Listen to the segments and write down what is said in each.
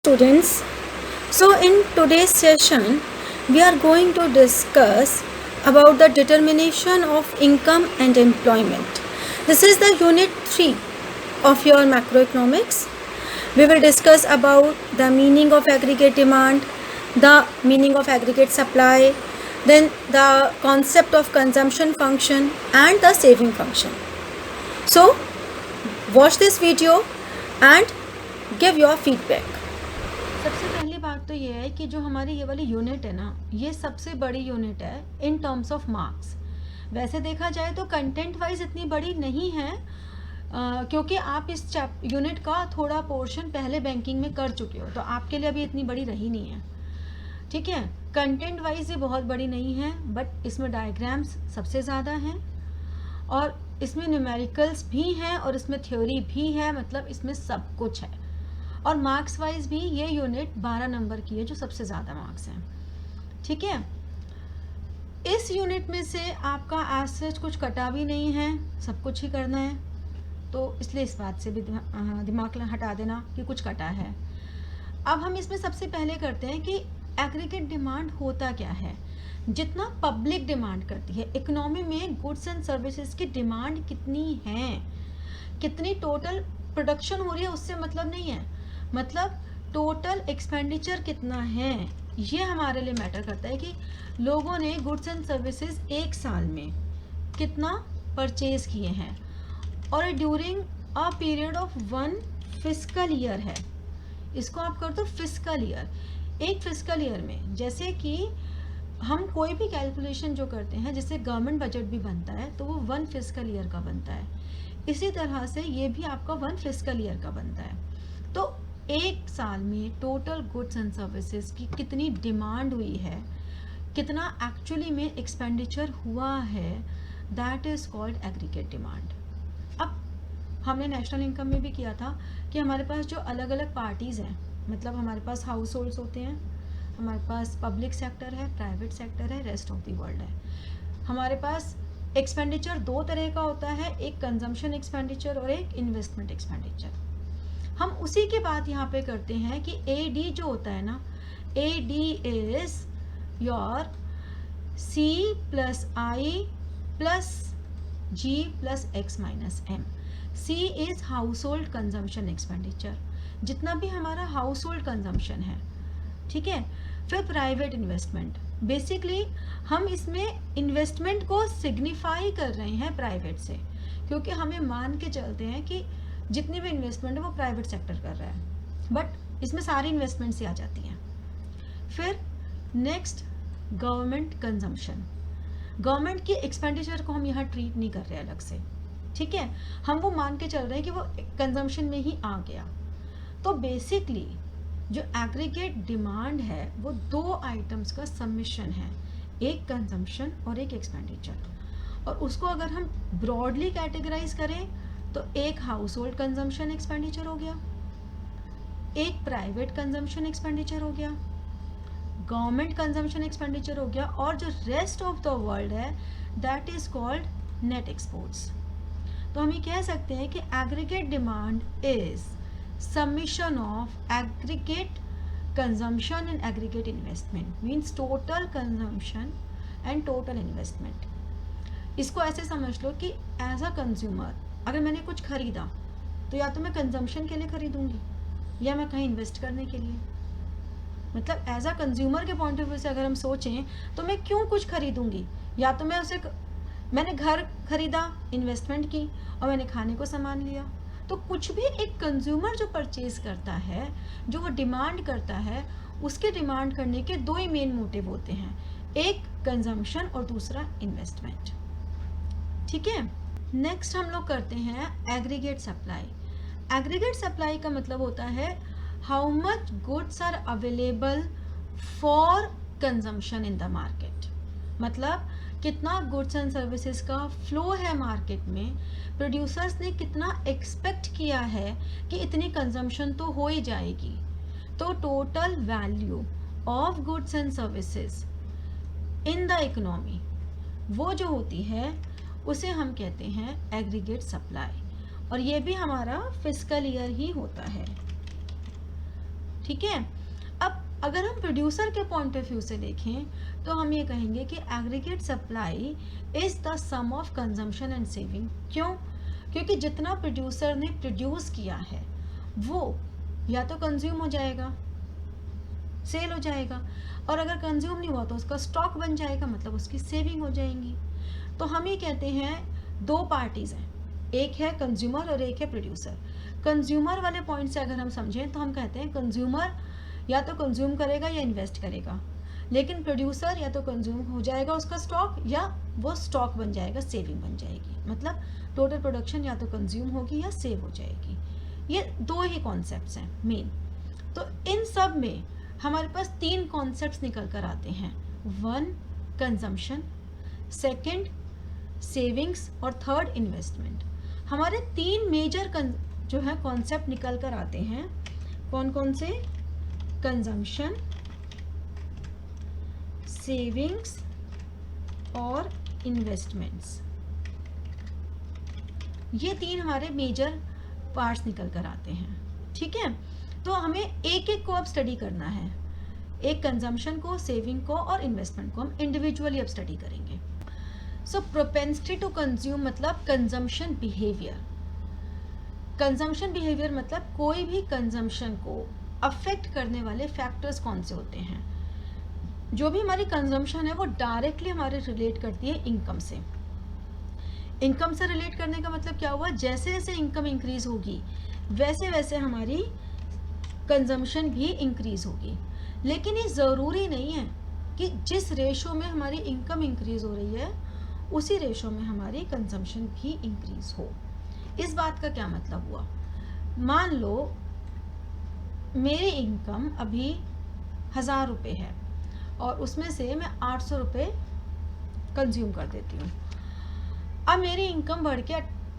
students. So in today's session we are going to discuss about the determination of income and employment. This is the unit 3 of your macroeconomics. We will discuss about the meaning of aggregate demand, the meaning of aggregate supply, then the concept of consumption function and the saving function. So watch this video and give your feedback. सबसे पहली बात तो ये है कि जो हमारी ये वाली यूनिट है ना, ये सबसे बड़ी यूनिट है इन टर्म्स ऑफ मार्क्स. वैसे देखा जाए तो कंटेंट वाइज इतनी बड़ी नहीं है, क्योंकि आप इस यूनिट का थोड़ा पोर्शन पहले बैंकिंग में कर चुके हो, तो आपके लिए अभी इतनी बड़ी रही नहीं है. ठीक है, कंटेंट वाइज ये बहुत बड़ी नहीं है, बट इसमें डायग्राम्स सबसे ज़्यादा हैं और इसमें न्यूमेरिकल्स भी हैं और इसमें थ्योरी भी है, मतलब इसमें सब कुछ है. और मार्क्स वाइज भी ये यूनिट 12 नंबर की है, जो सबसे ज़्यादा मार्क्स हैं. ठीक है, इस यूनिट में से आपका एज सच कुछ कटा भी नहीं है, सब कुछ ही करना है, तो इसलिए इस बात से भी दिमाग हटा देना कि कुछ कटा है. अब हम इसमें सबसे पहले करते हैं कि एग्रीगेट डिमांड होता क्या है. जितना पब्लिक डिमांड करती है इकोनॉमी में, गुड्स एंड सर्विसेज की डिमांड कितनी है, कितनी टोटल प्रोडक्शन हो रही है, उससे मतलब नहीं है. मतलब टोटल एक्सपेंडिचर कितना है, ये हमारे लिए मैटर करता है कि लोगों ने गुड्स एंड सर्विसेज एक साल में कितना परचेज किए हैं, और during a period of 1 fiscal year है. इसको आप कर दो फिस्कल ईयर. एक फिस्कल ईयर में जैसे कि हम कोई भी कैलकुलेशन जो करते हैं, जैसे गवर्नमेंट बजट भी बनता है तो वो 1 फिस्कल ईयर का बनता है, इसी तरह से ये भी आपका 1 फिस्कल ईयर का बनता है. तो एक साल में टोटल गुड्स एंड सर्विसेज की कितनी डिमांड हुई है, कितना एक्चुअली में एक्सपेंडिचर हुआ है, that is called aggregate demand. अब हमने नेशनल इनकम में भी किया था कि हमारे पास जो अलग अलग पार्टीज़ हैं, मतलब हमारे पास हाउस होल्ड्स होते हैं, हमारे पास पब्लिक सेक्टर है, प्राइवेट सेक्टर है, रेस्ट ऑफ द वर्ल्ड है. हमारे पास एक्सपेंडिचर 2 तरह का होता है, एक कंजम्पशन एक्सपेंडिचर और एक इन्वेस्टमेंट एक्सपेंडिचर. हम उसी के बाद यहाँ पे करते हैं कि AD जो होता है ना, AD is your C plus I plus G plus X minus M. C is house hold consumption expenditure, जितना भी हमारा हाउस होल्ड कंजम्पशन है. ठीक है, फिर प्राइवेट इन्वेस्टमेंट. बेसिकली हम इसमें इन्वेस्टमेंट को सिग्निफाई कर रहे हैं प्राइवेट से, क्योंकि हमें मान के चलते हैं कि जितनी भी इन्वेस्टमेंट है वो प्राइवेट सेक्टर कर रहा है, बट इसमें सारी इन्वेस्टमेंट्स ही आ जाती हैं. फिर नेक्स्ट गवर्नमेंट कंजम्पशन. गवर्नमेंट की एक्सपेंडिचर को हम यहाँ ट्रीट नहीं कर रहे अलग से. ठीक है, हम वो मान के चल रहे हैं कि वो कंजम्पशन में ही आ गया. तो बेसिकली जो एग्रीगेट डिमांड है वो 2 आइटम्स का समिशन है, एक कंजम्पशन और एक एक्सपेंडिचर. और उसको अगर हम ब्रॉडली कैटेगराइज करें तो एक हाउस होल्ड कंजम्पशन एक्सपेंडिचर हो गया, एक प्राइवेट कंजम्पशन एक्सपेंडिचर हो गया, गवर्नमेंट कंजम्पशन एक्सपेंडिचर हो गया, और जो रेस्ट ऑफ द वर्ल्ड है that is called net exports. तो हम ये कह सकते हैं कि aggregate demand is summation of aggregate consumption and aggregate investment, means total consumption and total investment. इसको ऐसे समझ लो कि एज अ कंज्यूमर अगर मैंने कुछ खरीदा तो या तो मैं कंजम्पशन के लिए खरीदूंगी या मैं कहीं इन्वेस्ट करने के लिए. मतलब एज अ कंज्यूमर के पॉइंट ऑफ व्यू से अगर हम सोचें तो मैं क्यों कुछ खरीदूंगी, या तो मैंने घर खरीदा, इन्वेस्टमेंट की, और मैंने खाने को सामान लिया. तो कुछ भी एक कंज्यूमर जो परचेज करता है, जो वो डिमांड करता है, उसके डिमांड करने के 2 ही मेन मोटिव होते हैं, एक कंजम्पशन और दूसरा इन्वेस्टमेंट. ठीक है, नेक्स्ट हम लोग करते हैं एग्रीगेट सप्लाई. एग्रीगेट सप्लाई का मतलब होता है how much goods are available for consumption in the market. मतलब कितना गुड्स एंड सर्विसेज का फ्लो है मार्केट में, प्रोड्यूसर्स ने कितना एक्सपेक्ट किया है कि इतनी कंजम्पशन तो हो ही जाएगी. तो total value of goods and services in the economy वो जो होती है उसे हम कहते हैं एग्रीगेट सप्लाई, और ये भी हमारा फिस्कल ईयर ही होता है. ठीक है। अब अगर हम प्रोड्यूसर के पॉइंट ऑफ व्यू से देखें तो हम ये कहेंगे कि aggregate supply is the sum of consumption and saving. क्यों? क्योंकि जितना प्रोड्यूसर ने प्रोड्यूस किया है वो या तो कंज्यूम हो जाएगा, सेल हो जाएगा, और अगर कंज्यूम नहीं हुआ तो उसका स्टॉक बन जाएगा, मतलब उसकी सेविंग हो जाएंगी। तो हम ये कहते हैं दो पार्टीज हैं, एक है कंज्यूमर और एक है प्रोड्यूसर। कंज्यूमर वाले पॉइंट से अगर हम समझें तो हम कहते हैं कंज्यूमर या तो कंज्यूम करेगा या इन्वेस्ट करेगा, लेकिन प्रोड्यूसर या तो कंज्यूम हो जाएगा उसका स्टॉक या वो स्टॉक बन जाएगा, सेविंग बन जाएगी, मतलब टोटल प्रोडक्शन या तो कंज्यूम होगी या सेव हो जाएगी। ये दो ही कॉन्सेप्ट्स हैं मेन। तो इन सब में हमारे पास तीन कॉन्सेप्ट्स निकल कर आते हैं, वन कंजम्पशन, सेकंड सेविंग्स और थर्ड इन्वेस्टमेंट। हमारे तीन मेजर जो है कॉन्सेप्ट निकल कर आते हैं। कौन कौन से? कंजम्पशन, सेविंग्स और इन्वेस्टमेंट्स। ये तीन हमारे मेजर पार्ट्स निकल कर आते हैं, ठीक है। तो हमें एक एक को अब स्टडी करना है, एक कंजम्पशन को, सेविंग को और इन्वेस्टमेंट को हम इंडिविजुअली अब स्टडी करेंगे। सो प्रोपेंसिटी टू कंज्यूम मतलब कंजम्पशन बिहेवियर। कंजम्पशन बिहेवियर मतलब कोई भी कंजम्पशन को अफेक्ट करने वाले फैक्टर्स कौन से होते हैं। जो भी हमारी कंजम्पशन है वो डायरेक्टली हमारे रिलेट करती है इनकम से। इनकम से रिलेट करने का मतलब क्या हुआ? जैसे जैसे इनकम इंक्रीज होगी वैसे वैसे हमारी कंजम्पशन भी इंक्रीज होगी। लेकिन ये ज़रूरी नहीं है कि जिस रेशो में हमारी इनकम इंक्रीज हो रही है उसी रेशो में हमारी कंजम्पशन भी इंक्रीज हो। इस बात का क्या मतलब हुआ? मान लो मेरी इनकम अभी 1000 रुपये है और उसमें से मैं 800 रुपये कंज्यूम कर देती हूँ। अब मेरी इनकम बढ़ के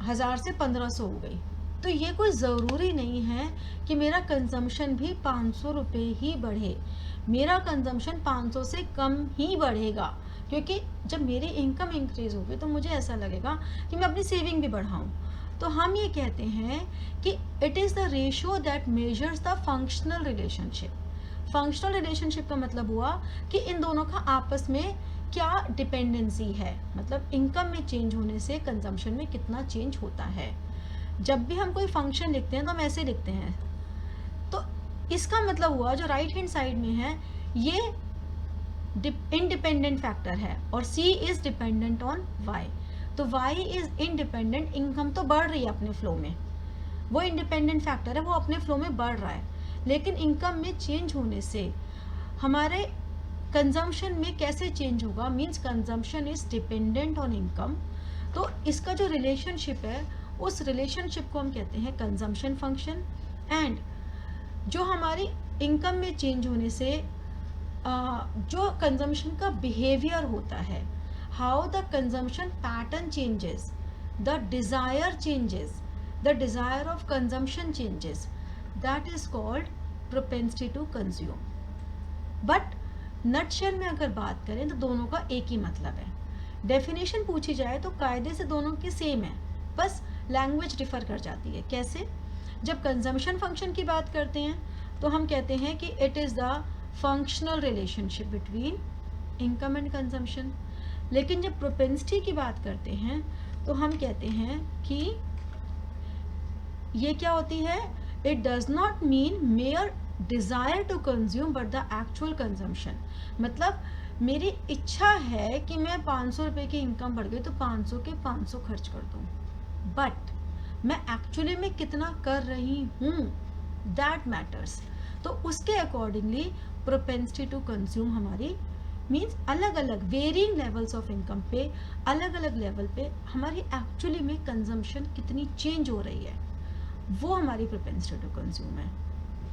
1000 से 1500 हो गई, तो ये कोई ज़रूरी नहीं है कि मेरा कंजम्पशन भी 500 रुपये ही बढ़े। मेरा कंजम्पशन 500 से कम ही बढ़ेगा, क्योंकि जब मेरी इनकम इंक्रीज होगी तो मुझे ऐसा लगेगा कि मैं अपनी सेविंग भी बढ़ाऊँ। तो हम ये कहते हैं कि it is the ratio that measures the functional relationship. Functional relationship का मतलब हुआ कि इन दोनों का आपस में क्या डिपेंडेंसी है, मतलब इनकम में चेंज होने से कंजम्पशन में कितना चेंज होता है। जब भी हम कोई फंक्शन लिखते हैं तो हम ऐसे लिखते हैं। तो इसका मतलब हुआ जो राइट हैंड साइड में है ये इंडिपेंडेंट फैक्टर है और C is dependent on Y। तो Y इज इंडिपेंडेंट, इनकम तो बढ़ रही है अपने फ्लो में, वो इंडिपेंडेंट फैक्टर है, वो अपने फ्लो में बढ़ रहा है। लेकिन इनकम में चेंज होने से हमारे कंजम्पशन में कैसे चेंज होगा, means consumption is dependent on income. तो इसका जो रिलेशनशिप है उस रिलेशनशिप को हम कहते हैं कंजम्पशन फंक्शन। एंड जो हमारी इनकम में चेंज होने से जो कंजम्पशन का बिहेवियर होता है, how the consumption pattern changes, the desire changes, the desire of consumption changes, that is called propensity to consume. But nutshell में अगर बात करें तो दोनों का एक ही मतलब है। डेफिनेशन पूछी जाए तो कायदे से दोनों की सेम है, बस लैंग्वेज डिफर कर जाती है। कैसे? जब कंजम्पशन फंक्शन की बात करते हैं तो हम कहते हैं कि it is the functional relationship between income and consumption. लेकिन जब प्रोपेंसिटी की बात करते हैं तो हम कहते हैं कि ये क्या होती है? It does not mean mere desire to consume but the actual consumption. मतलब मेरी इच्छा है कि मैं 500 रुपये की इनकम बढ़ गई तो 500 के 500 खर्च कर दूँ, बट मैं एक्चुअली में कितना कर रही हूँ दैट मैटर्स। तो उसके अकॉर्डिंगली प्रोपेंसिटी टू कंज्यूम हमारी मीन्स अलग अलग वेरिंग लेवल्स ऑफ इनकम पे, अलग अलग लेवल पे हमारी एक्चुअली में कंजम्पशन कितनी चेंज हो रही है, वो हमारी प्रोपेंसिटी टू कंज्यूम है।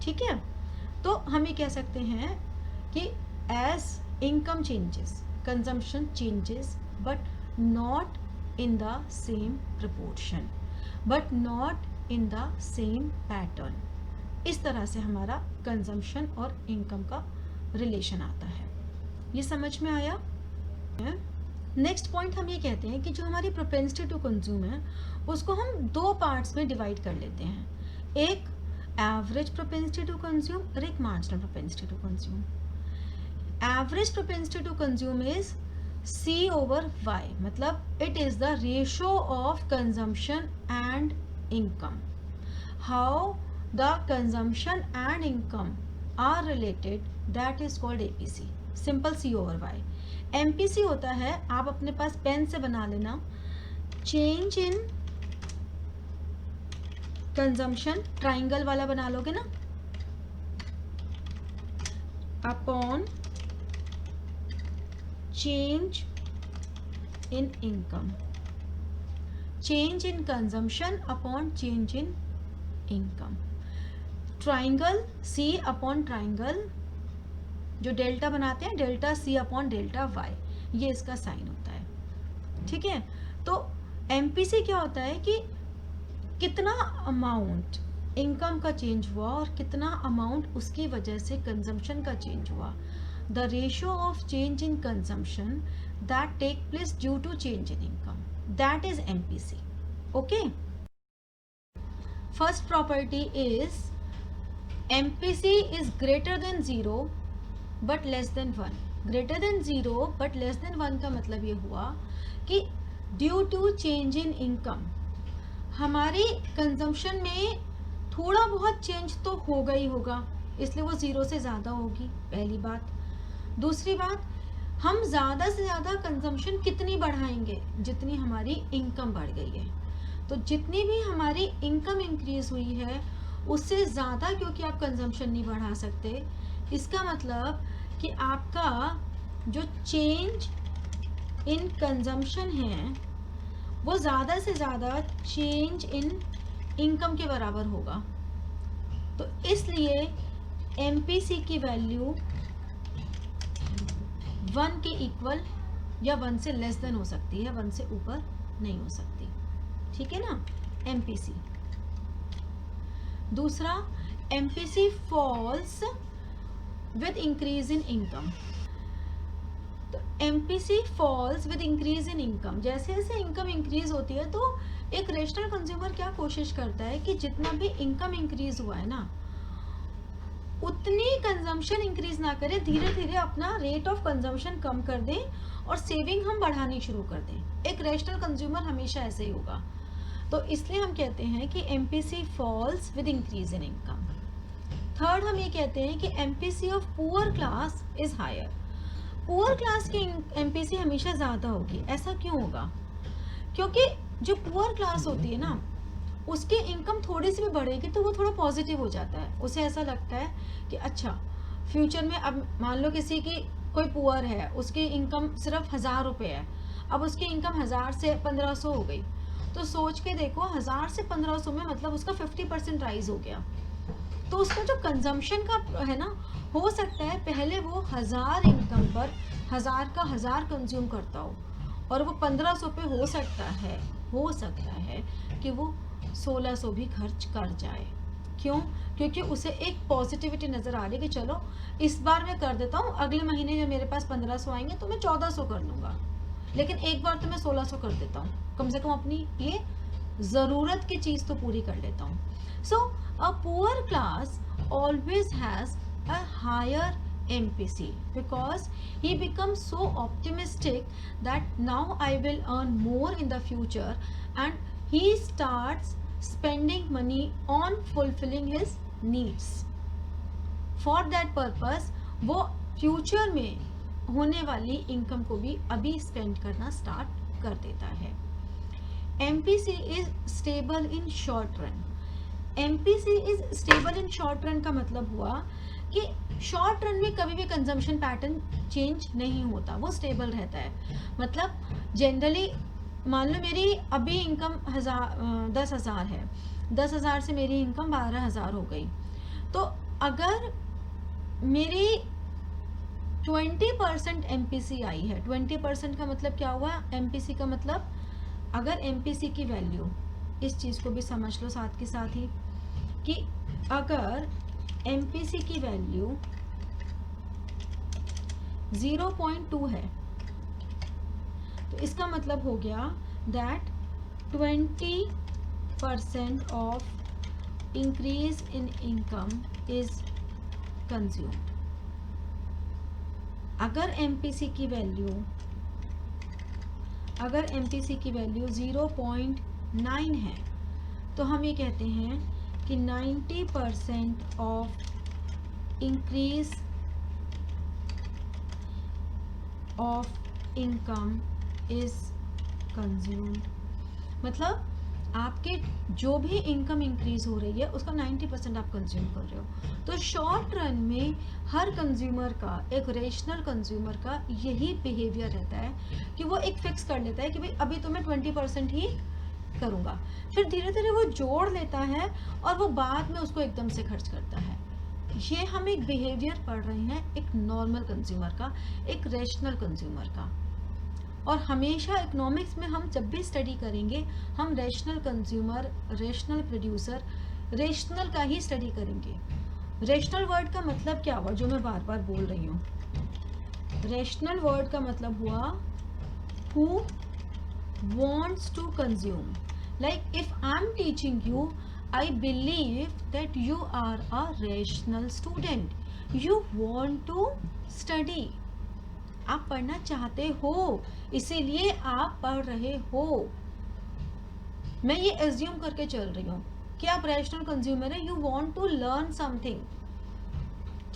ठीक है, तो हम ये कह सकते हैं कि as income changes consumption changes but not in the same proportion, but not in the same pattern. इस तरह से हमारा कंजम्पशन और इनकम का रिलेशन आता है। ये समझ में आया? नेक्स्ट पॉइंट हम ये कहते हैं कि जो हमारी प्रोपेंसिटी टू कंज्यूम है उसको हम दो पार्ट्स में डिवाइड कर लेते हैं। एक एवरेज प्रोपेंसिटी टू कंज्यूम और एक marginal propensity to consume. Average propensity to consume is C over Y, मतलब it is the ratio of consumption and income. How the consumption and income are related, that is called APC. Simple C over Y. MPC होता है, आप अपने पास pen से बना लेना, change in consumption, triangle वाला बना लोगे ना, upon change in income, change in consumption upon change in income. Triangle C upon triangle जो डेल्टा बनाते हैं, delta C upon delta Y, ये इसका साइन होता है, ठीक है। तो MPC क्या होता है कि कितना अमाउंट इनकम का चेंज हुआ और कितना अमाउंट उसकी वजह से कंजम्पशन का चेंज हुआ, the ratio of change in consumption that take place due to change in income, that is MPC. Okay, first property is MPC is greater than 0 but less than 1. greater than 0 but less than 1 का मतलब ये हुआ कि due to change in income हमारी consumption में थोड़ा बहुत change तो होगा ही होगा, इसलिए वो 0 से ज़्यादा होगी, पहली बात। दूसरी बात, हम ज़्यादा से ज़्यादा कंजम्पशन कितनी बढ़ाएंगे, जितनी हमारी इनकम बढ़ गई है। तो जितनी भी हमारी इनकम इंक्रीज हुई है उससे ज़्यादा क्योंकि आप कंजम्पशन नहीं बढ़ा सकते, इसका मतलब कि आपका जो चेंज इन कंजम्पशन है वो ज़्यादा से ज़्यादा चेंज इन इनकम के बराबर होगा। तो इसलिए MPC की वैल्यू 1 के इक्वल या 1 से लेस देन हो सकती है, 1 से ऊपर नहीं हो सकती, ठीक है ना। MPC। दूसरा, MPC falls with increase in income. तो MPC falls with increase in income, जैसे जैसे इनकम इंक्रीज होती है तो एक रेशनल कंज्यूमर क्या कोशिश करता है कि जितना भी इनकम इंक्रीज हुआ है ना उतनी कंजम्पशन इंक्रीज ना करें, धीरे धीरे अपना रेट ऑफ कंजम्पशन कम कर दें और सेविंग हम बढ़ानी शुरू कर दें। एक रेशनल कंज्यूमर हमेशा ऐसे ही होगा। तो इसलिए हम कहते हैं कि MPC falls with increase in income. Third, हम ये कहते हैं कि MPC of poor class is higher. Poor class की MPC हमेशा ज़्यादा होगी। ऐसा क्यों होगा? क्योंकि जो पुअर क्लास होती है ना उसकी इनकम थोड़ी सी भी बढ़ेगी तो वो थोड़ा पॉजिटिव हो जाता है, उसे ऐसा लगता है कि अच्छा फ्यूचर में, अब मान लो किसी की कोई पुअर है, उसकी इनकम सिर्फ 1000 रुपये है, अब उसकी इनकम 1000 से 1500 हो गई, तो सोच के देखो 1000 से 1500 में मतलब उसका 50% राइज हो गया। तो उसका जो कंजम्पशन का है ना, हो सकता है पहले वो 1000 इनकम पर 1000 का 1000 कंज्यूम करता हो और वो 1500 पे हो सकता है कि वो 1600 भी खर्च कर जाए। क्यों? क्योंकि उसे एक पॉजिटिविटी नज़र आ रही है कि चलो इस बार मैं कर देता हूँ, अगले महीने जब मेरे पास 1500 आएंगे तो मैं 1400 कर लूँगा, लेकिन एक बार तो मैं 1600 कर देता हूँ, कम से कम अपनी ये ज़रूरत की चीज़ तो पूरी कर लेता हूँ। So a poor class always has a higher MPC because he becomes so optimistic that now I will earn more in the future and he starts spending money on fulfilling his needs. For that purpose वो future में होने वाली income को भी अभी spend करना start कर देता है। MPC is stable in short run. MPC is stable in short run का मतलब हुआ कि शॉर्ट रन में कभी भी कंजम्पशन पैटर्न चेंज नहीं होता, वो स्टेबल रहता है। मतलब जनरली मान लो मेरी अभी इनकम 10,000 है, 10,000 से मेरी इनकम 12,000 हो गई, तो अगर मेरी 20% MPC आई है, 20% का मतलब क्या हुआ? MPC का मतलब अगर MPC की वैल्यू, इस चीज़ को भी समझ लो साथ के साथ ही, कि अगर MPC की वैल्यू 0.2 है तो इसका मतलब हो गया that 20% of increase in income is consumed. अगर MPC की वैल्यू 0.9 है तो हम ये कहते हैं कि 90% of increase of income is consumed. मतलब आपके जो भी इनकम इंक्रीज हो रही है उसका 90% आप कंज्यूम कर रहे हो. तो शॉर्ट रन में हर कंज्यूमर का, एक रेशनल कंज्यूमर का यही बिहेवियर रहता है कि वो एक फिक्स कर लेता है कि भाई अभी तो मैं 20% ही करूँगा. फिर धीरे धीरे वो जोड़ लेता है और वो बाद में उसको एकदम से खर्च करता है. ये हम एक बिहेवियर पढ़ रहे हैं एक नॉर्मल कंज्यूमर का, एक रेशनल कंज्यूमर का. और हमेशा इकोनॉमिक्स में हम जब भी स्टडी करेंगे हम rational consumer, rational producer, rational का ही स्टडी करेंगे. रेशनल वर्ड का मतलब क्या हुआ, जो मैं बार बार बोल रही हूँ. रेशनल वर्ड का मतलब हुआ who wants to consume. Like if I'm teaching you, I believe that you are a rational student. You want to study. आप पढ़ना चाहते हो, इसीलिए आप पढ़ रहे हो. मैं ये एज्यूम करके चल रही हूँ कि आप रैशनल कंज्यूमर है. You want to learn something.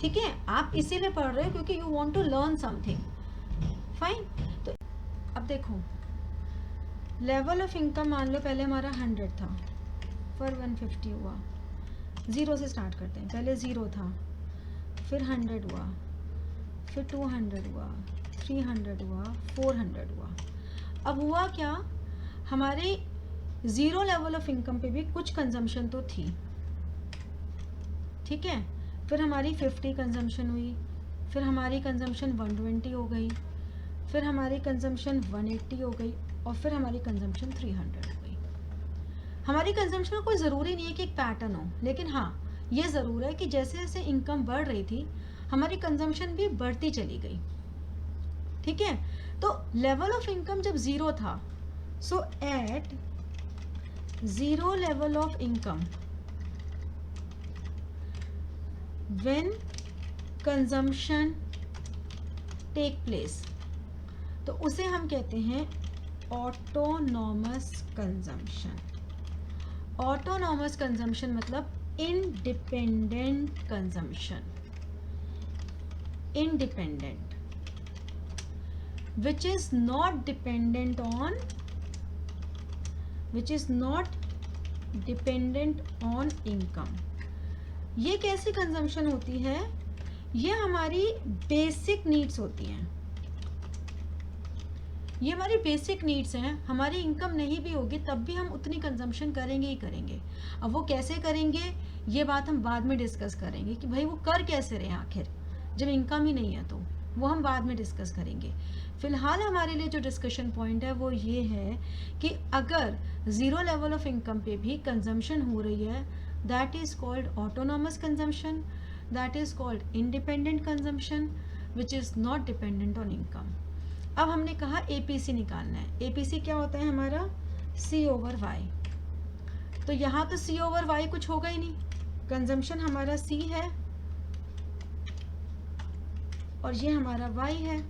ठीक है, आप इसीलिए पढ़ रहे हो क्योंकि you want to learn something. Fine. तो अब देखो, लेवल ऑफ इनकम मान लो पहले हमारा 100 था, फिर 150 हुआ. 0 से स्टार्ट करते हैं. पहले 0 था, फिर 100 हुआ, फिर 200 हुआ, 300 हुआ, 400 हुआ. अब हुआ क्या, हमारे 0 लेवल ऑफ इनकम पे भी कुछ कंजम्पशन तो थी. ठीक है, फिर हमारी 50 कंजम्पशन हुई, फिर हमारी कंजम्पशन 120 हो गई, फिर हमारी कंजम्पशन 180 हो गई, और फिर हमारी कंजम्पशन 300 हो गई. हमारी कंजम्पशन का कोई ज़रूरी नहीं है कि एक पैटर्न हो, लेकिन हाँ ये ज़रूर है कि जैसे जैसे इनकम बढ़ रही थी हमारी कंजम्पशन भी बढ़ती चली गई. ठीक है, तो लेवल ऑफ इनकम जब 0 था, so at 0 level of income when consumption take place, तो उसे हम कहते हैं ऑटोनॉमस कंजम्पशन. ऑटोनॉमस कंजम्पशन मतलब independent consumption. independent, which is not dependent on income. ये कैसी कंजम्पशन होती है, ये हमारी बेसिक नीड्स होती हैं. ये हमारी बेसिक नीड्स हैं. हमारी इनकम नहीं भी होगी तब भी हम उतनी कंजम्पशन करेंगे ही करेंगे. अब वो कैसे करेंगे ये बात हम बाद में डिस्कस करेंगे कि भाई वो कर कैसे रहे हैं आखिर जब इनकम ही नहीं है, तो वो हम बाद में डिस्कस करेंगे. फिलहाल हमारे लिए जो डिस्कशन पॉइंट है वो ये है कि अगर 0 लेवल ऑफ इनकम पे भी कंजम्पशन हो रही है, that is called autonomous consumption, that is called independent consumption which is not dependent on income. अब हमने कहा एपीसी निकालना है. एपीसी क्या होता है हमारा, C/Y. तो यहाँ तो C/Y कुछ होगा ही नहीं, कंजम्पशन हमारा C है और ये हमारा y है.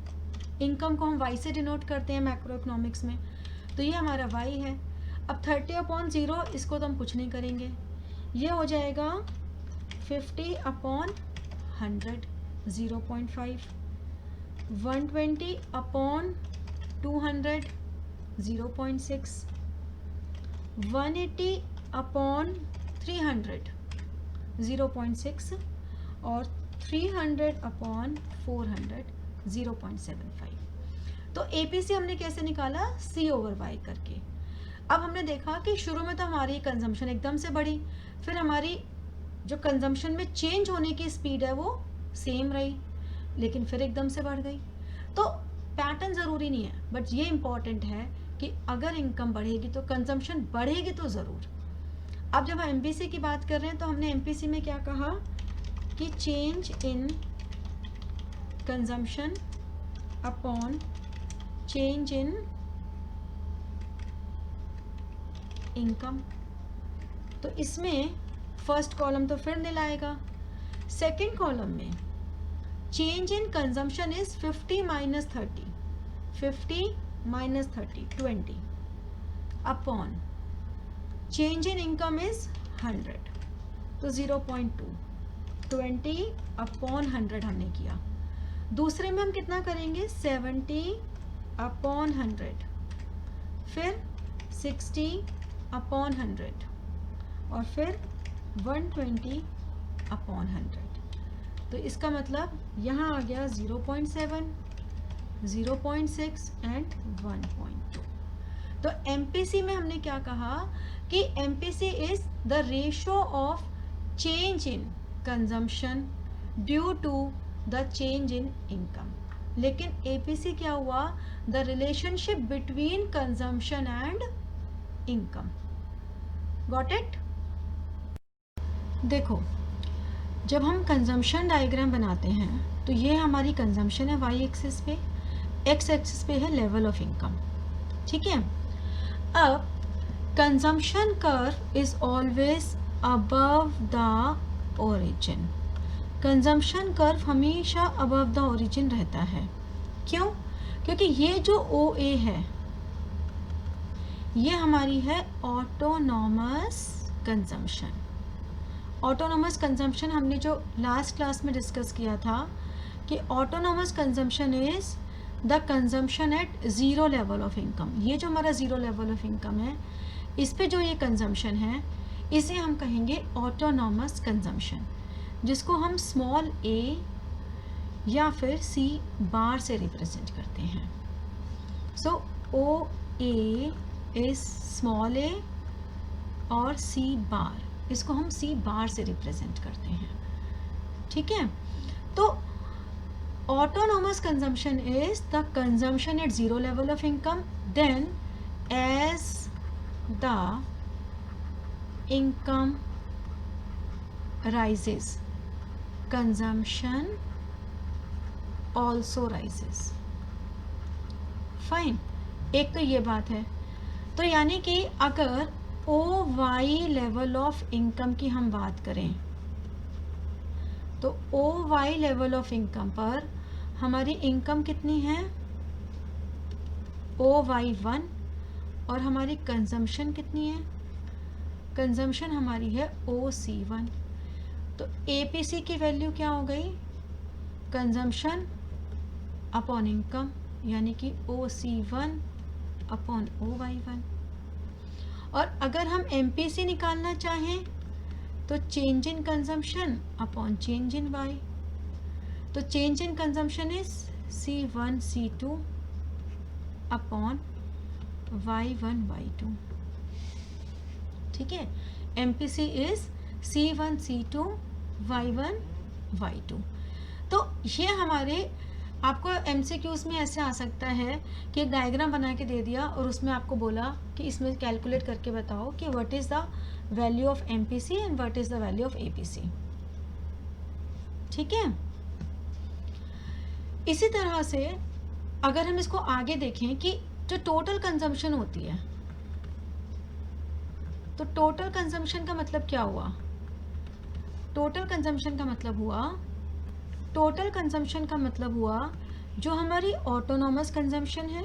इनकम को हम y से डिनोट करते हैं मैक्रो इकोनॉमिक्स में, तो ये हमारा y है. अब 30/0 इसको तो हम कुछ नहीं करेंगे, ये हो जाएगा 50/100 0.5, 120/200 0.6, 180/300 0.6 और 300/400 0.75. तो एपीसी हमने कैसे निकाला, C/Y करके. अब हमने देखा कि शुरू में तो हमारी कंजम्पशन एकदम से बढ़ी, फिर हमारी जो कंजम्पशन में चेंज होने की स्पीड है वो सेम रही, लेकिन फिर एकदम से बढ़ गई. तो पैटर्न ज़रूरी नहीं है, बट ये इम्पॉर्टेंट है कि अगर इनकम बढ़ेगी तो कंजम्पशन बढ़ेगी तो ज़रूर. अब जब हम एमपीसी की बात कर रहे हैं तो हमने एमपीसी में क्या कहा कि change in consumption upon change in income. तो इसमें फर्स्ट कॉलम तो फिर नील आएगा। सेकेंड कॉलम में change in consumption is 50 minus 30, 50 minus 30 20 upon change in income is 100, तो 0.2, 20 अपॉन 100 हमने किया। दूसरे में हम कितना करेंगे 70 अपॉन 100, फिर 60 अपॉन 100 और फिर 120 अपॉन 100। तो इसका मतलब यहाँ आ गया 0.7, 0.6 एंड 1.2। तो MPC में हमने क्या कहा कि MPC is the ratio of change in consumption due to the change in income. लेकिन APC क्या हुआ, the relationship between consumption and income. Got it? देखो, जब हम कंजम्पशन डायग्राम बनाते हैं तो ये हमारी कंजम्पशन है y एक्सिस पे, x एक्सिस पे है लेवल ऑफ इनकम। ठीक है, अब consumption curve is always above the origin. Consumption curve हमेशा अबव द ओरिजिन रहता है। क्यों? क्योंकि ये जो OA है ये हमारी है ऑटोनॉमस कंजम्पशन। ऑटोनॉमस कंजम्पशन हमने जो लास्ट क्लास में डिस्कस किया था कि autonomous consumption is the consumption at zero level of income. ये जो हमारा ज़ीरो लेवल ऑफ इनकम है, इस पे जो ये कंजम्पशन है इसे हम कहेंगे ऑटोनॉमस कंजम्पशन, जिसको हम स्मॉल a या फिर C बार से रिप्रेजेंट करते हैं। सो OA इज स्मॉल a और C बार, इसको हम C बार से रिप्रेजेंट करते हैं। ठीक है, तो autonomous consumption is the consumption at zero level of income, then as the income rises consumption also rises. Fine, एक तो ये बात है। तो यानी कि अगर OY लेवल ऑफ इनकम की हम बात करें तो OY लेवल ऑफ इनकम पर हमारी इनकम कितनी है OY1 और हमारी कंजम्पशन कितनी है, कंजम्पशन हमारी है OC1। तो APC की वैल्यू क्या हो गई, कंजम्पशन अपॉन इनकम, यानी कि OC1 अपॉन OY1। और अगर हम MPC निकालना चाहें तो change in consumption upon change in Y। तो change in consumption is C1 C2 upon Y1 Y2। ठीक है, MPC is C1 C2 Y1 Y2। तो ये हमारे आपको MCQs में ऐसे आ सकता है कि एक डायग्राम बना के दे दिया और उसमें आपको बोला कि इसमें कैलकुलेट करके बताओ कि what is the value of MPC and what is the value of APC। ठीक है, इसी तरह से अगर हम इसको आगे देखें कि जो टोटल कंजम्पशन होती है, तो टोटल कंजम्पशन का मतलब क्या हुआ, टोटल कंजम्पशन का मतलब हुआ, टोटल कंजम्पशन का मतलब हुआ जो हमारी ऑटोनॉमस कंजम्पशन है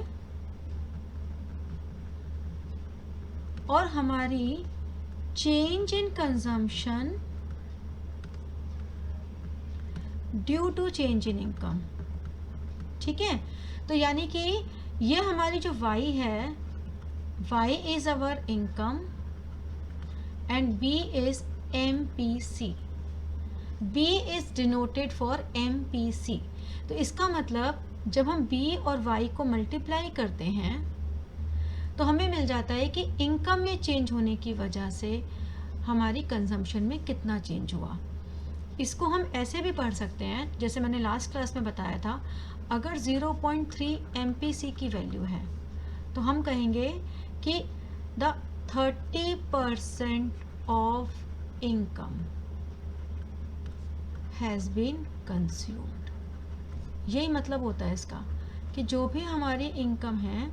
और हमारी change in consumption due to change in income. ठीक है, तो यानी कि ये हमारी जो Y है, Y is our income and B is MPC। B is denoted for MPC। तो इसका मतलब जब हम B और Y को मल्टीप्लाई करते हैं तो हमें मिल जाता है कि इनकम में चेंज होने की वजह से हमारी कंजम्पशन में कितना चेंज हुआ। इसको हम ऐसे भी पढ़ सकते हैं, जैसे मैंने लास्ट क्लास में बताया था, अगर 0.3 MPC की वैल्यू है तो हम कहेंगे कि the 30% of income has been consumed. यही मतलब होता है इसका कि जो भी हमारी इनकम है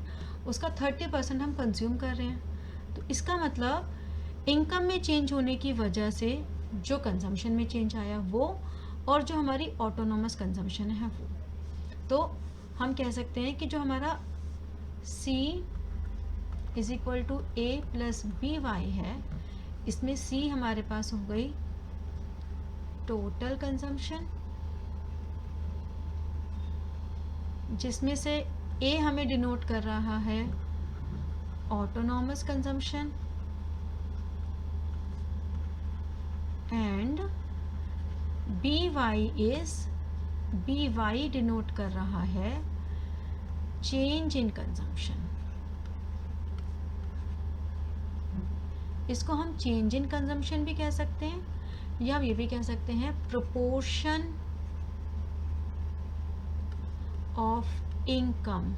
उसका 30% हम कंज्यूम कर रहे हैं। तो इसका मतलब इनकम में चेंज होने की वजह से जो कंजम्पशन में चेंज आया वो, और जो हमारी ऑटोनॉमस कंजम्पशन है वो। तो हम कह सकते हैं कि जो हमारा C is equal to A plus B Y है, इसमें C हमारे पास हो गई टोटल कंजम्पशन, जिसमें से A हमें डिनोट कर रहा है autonomous consumption, and B Y denote कर रहा है चेंज इन कंजम्पशन। इसको हम चेंज इन कंजम्पशन भी कह सकते हैं, या हम ये भी कह सकते हैं proportion of income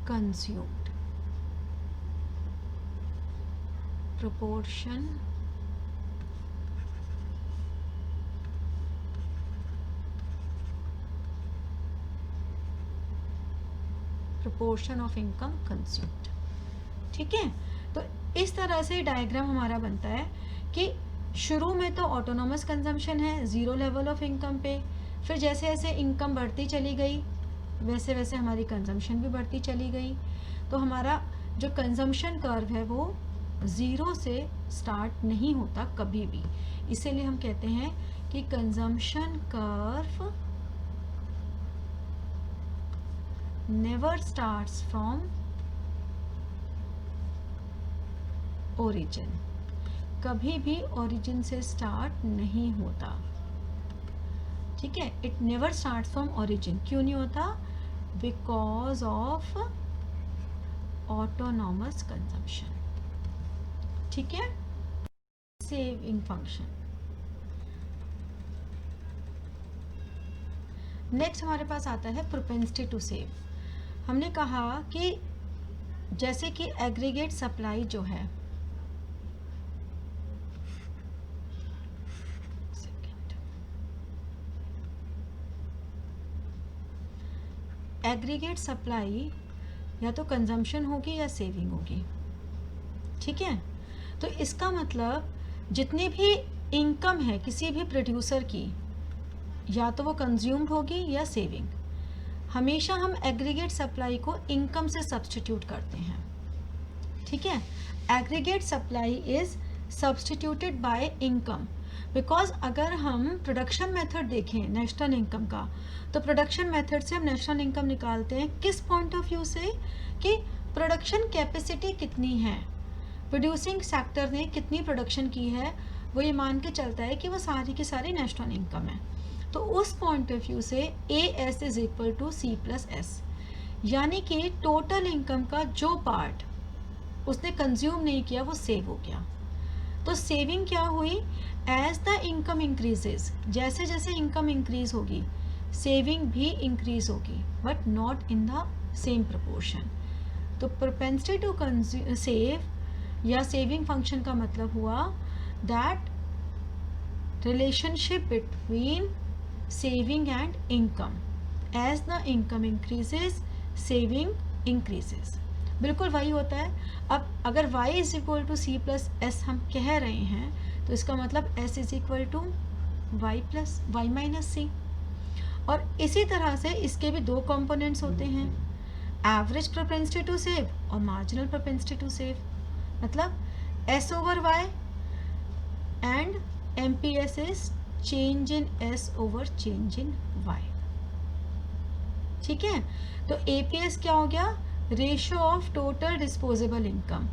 consumed, proportion of income consumed. ठीक है, तो इस तरह से डायग्राम हमारा बनता है कि शुरू में तो ऑटोनॉमस कंजम्पशन है जीरो लेवल ऑफ इनकम पे, फिर जैसे जैसे इनकम बढ़ती चली गई वैसे वैसे हमारी कंजम्पशन भी बढ़ती चली गई। तो हमारा जो कंजम्पशन कर्व है वो ज़ीरो से स्टार्ट नहीं होता कभी भी, इसीलिए हम कहते हैं कि consumption curve never starts from origin, कभी भी ओरिजिन से स्टार्ट नहीं होता। ठीक है, it never start from origin. क्यों नहीं होता? Because of autonomous consumption. ठीक है, सेविंग फंक्शन। नेक्स्ट हमारे पास आता है प्रोपेंसिटी टू सेव। हमने कहा कि जैसे कि एग्रीगेट सप्लाई जो है, एग्रीगेट सप्लाई या तो कंजम्पशन होगी या सेविंग होगी। ठीक है, तो इसका मतलब जितनी भी इनकम है किसी भी प्रोड्यूसर की, या तो वो कंज्यूम्ड होगी या सेविंग। हमेशा हम एग्रीगेट सप्लाई को इनकम से सब्स्टिट्यूट करते हैं। ठीक है, aggregate supply is substituted by income, because अगर हम प्रोडक्शन मेथड देखें नेशनल इनकम का, तो प्रोडक्शन मेथड से हम नेशनल इनकम निकालते हैं किस पॉइंट ऑफ व्यू से, कि प्रोडक्शन कैपेसिटी कितनी है, प्रोड्यूसिंग सेक्टर ने कितनी प्रोडक्शन की है, वो ये मान के चलता है कि वो सारी की सारी नेशनल इनकम है। तो उस पॉइंट ऑफ व्यू से AS is equal to C plus S, यानी कि टोटल इनकम का जो पार्ट उसने कंज्यूम नहीं किया वो सेव हो गया। तो सेविंग क्या हुई? एज द इनकम इंक्रीजेज, जैसे जैसे इनकम इंक्रीज होगी सेविंग भी इंक्रीज होगी, but not in the same proportion. तो प्रोपेंसिटी टू सेव या सेविंग फंक्शन का मतलब हुआ that relationship between saving and income, as the income increases saving increases. बिल्कुल वही होता है। अब अगर y is equal to C plus S हम कह रहे हैं, तो इसका मतलब S is equal to y minus C। और इसी तरह से इसके भी दो कंपोनेंट्स होते हैं, एवरेज प्रोपेंसिटी टू सेव और मार्जिनल प्रोपेंसिटी टू सेव। मतलब S over y and MPS is change in S over change in y। ठीक है, तो APS क्या हो गया? Ratio of total disposable income,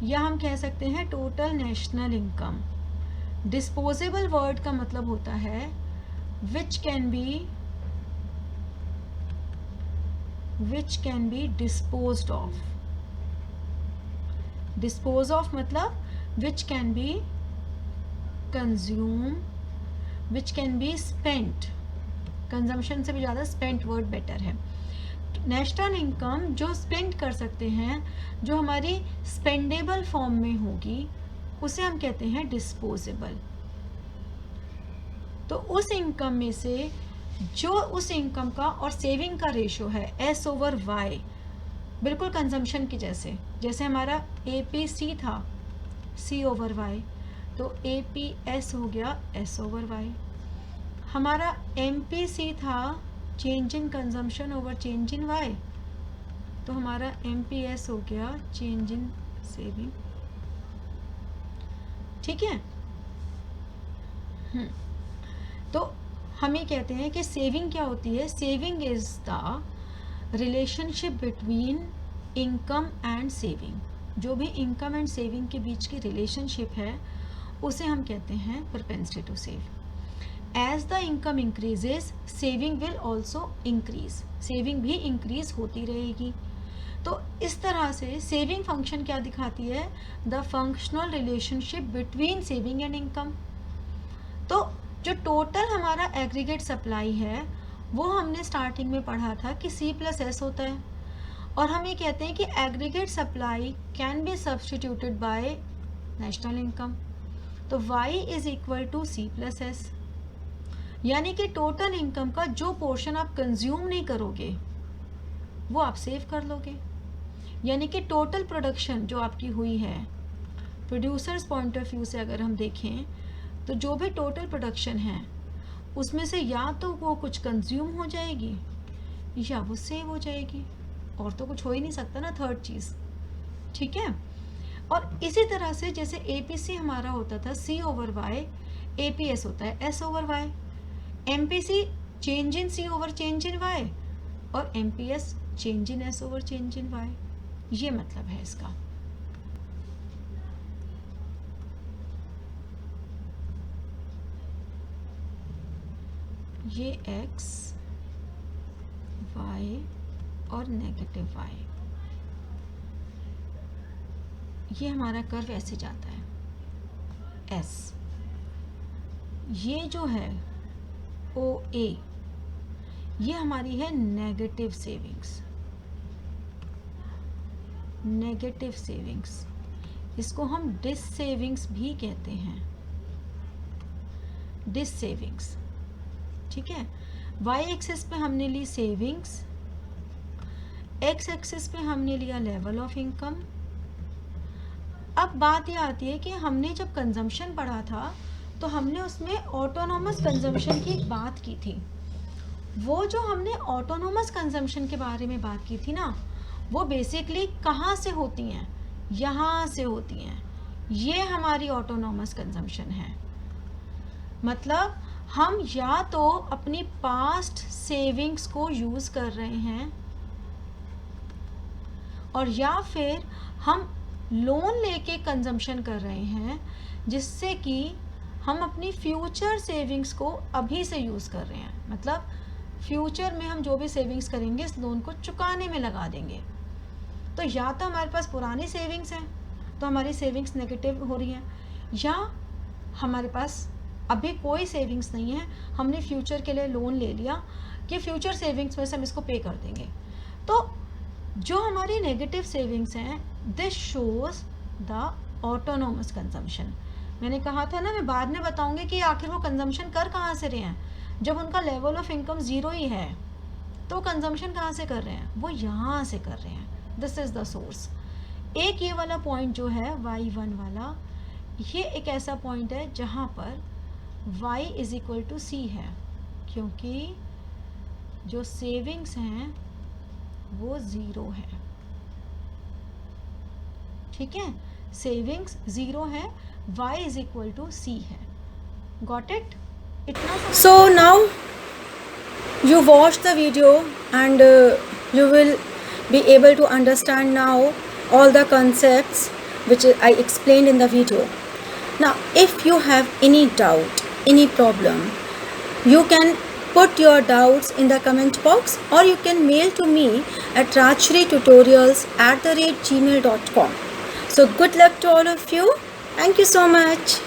या हम कह सकते हैं total national income. Disposable word का मतलब होता है which can be disposed of. Dispose of मतलब which can be consume, which can be spent. Consumption से भी ज़्यादा स्पेंट वर्ड बेटर है। नेशनल इनकम जो स्पेंड कर सकते हैं, जो हमारी स्पेंडेबल फॉर्म में होगी, उसे हम कहते हैं डिस्पोजेबल। तो उस इनकम में से जो उस इनकम का और सेविंग का रेशियो है S ओवर Y, बिल्कुल कंजम्पशन की जैसे, जैसे हमारा APC था C ओवर Y, तो APS हो गया S/Y। हमारा MPC था change in consumption over change in Y, तो हमारा MPS हो गया चेंज इन सेविंग। ठीक है। तो हम ये कहते हैं कि सेविंग क्या होती है? Saving is the relationship between income and saving. जो भी इनकम एंड सेविंग के बीच की रिलेशनशिप है उसे हम कहते हैं propensity to save. As the income increases saving will also increase, saving भी इंक्रीज होती रहेगी। तो इस तरह से सेविंग फंक्शन क्या दिखाती है? The functional relationship between saving and income. तो जो टोटल हमारा एग्रीगेट सप्लाई है वो हमने स्टार्टिंग में पढ़ा था कि C+S होता है, और हम ये कहते हैं कि aggregate supply can be substituted by national income. तो Y is equal to C+S, यानी कि टोटल इनकम का जो पोर्शन आप कंज्यूम नहीं करोगे वो आप सेव कर लोगे। यानी कि टोटल प्रोडक्शन जो आपकी हुई है, प्रोड्यूसर्स पॉइंट ऑफ व्यू से अगर हम देखें तो जो भी टोटल प्रोडक्शन है उसमें से या तो वो कुछ कंज्यूम हो जाएगी या वो सेव हो जाएगी, और तो कुछ हो ही नहीं सकता ना थर्ड चीज़। ठीक है। और इसी तरह से जैसे APC हमारा होता था C/Y, APS होता है S/Y, MPC change in C over change in Y, और MPS change in S over change in Y। ये मतलब है इसका। ये X, Y और नेगेटिव Y, ये हमारा कर्व ऐसे जाता है S। ये जो है OA, ये हमारी है नेगेटिव सेविंग्स। नेगेटिव सेविंग्स, इसको हम डिस सेविंग्स भी कहते हैं, डिस सेविंग्स। ठीक है। Y एक्सिस पे हमने ली सेविंग्स, X एक्सिस पे हमने लिया लेवल ऑफ इनकम। अब बात ये आती है कि हमने जब कंजम्पशन पढ़ा था तो हमने उसमें ऑटोनोमस कंजम्पशन की बात की थी। वो जो हमने ऑटोनोमस कंजम्पशन के बारे में बात की थी ना, वो बेसिकली कहाँ से होती हैं? यहाँ से होती हैं। ये हमारी ऑटोनोमस कंजम्पशन है। मतलब हम या तो अपनी पास्ट सेविंग्स को यूज़ कर रहे हैं, और या फिर हम लोन लेके कंजम्पशन कर रहे हैं, जिससे कि हम अपनी फ्यूचर सेविंग्स को अभी से यूज़ कर रहे हैं। मतलब फ्यूचर में हम जो भी सेविंग्स करेंगे इस लोन को चुकाने में लगा देंगे। तो या तो हमारे पास पुरानी सेविंग्स हैं तो हमारी सेविंग्स नेगेटिव हो रही हैं, या हमारे पास अभी कोई सेविंग्स नहीं है, हमने फ्यूचर के लिए लोन ले लिया कि फ्यूचर सेविंग्स में से हम इसको पे कर देंगे। तो जो हमारी नेगेटिव सेविंग्स हैं, this shows the autonomous consumption. मैंने कहा था ना, मैं बाद में बताऊंगी कि आखिर वो कंजम्पशन कर कहाँ से रहे हैं। जब उनका लेवल ऑफ इनकम ज़ीरो ही है तो कंजम्पशन कहाँ से कर रहे हैं? वो यहाँ से कर रहे हैं। This is the source. एक ये वाला पॉइंट जो है Y1 वाला, ये एक ऐसा पॉइंट है जहाँ पर Y is equal to C है, क्योंकि जो सेविंग्स हैं वो ज़ीरो है। ठीक है, सेविंग्स ज़ीरो है, Y is equal to C है। Got it? इतना So now you watch the video and you will be able to understand now all the concepts which I explained in the video. Now if you have any doubt, any problem, you can put your doubts in the comment box, or you can mail to me at rajshritutorials@gmail.com. So good luck to all of you. Thank you so much.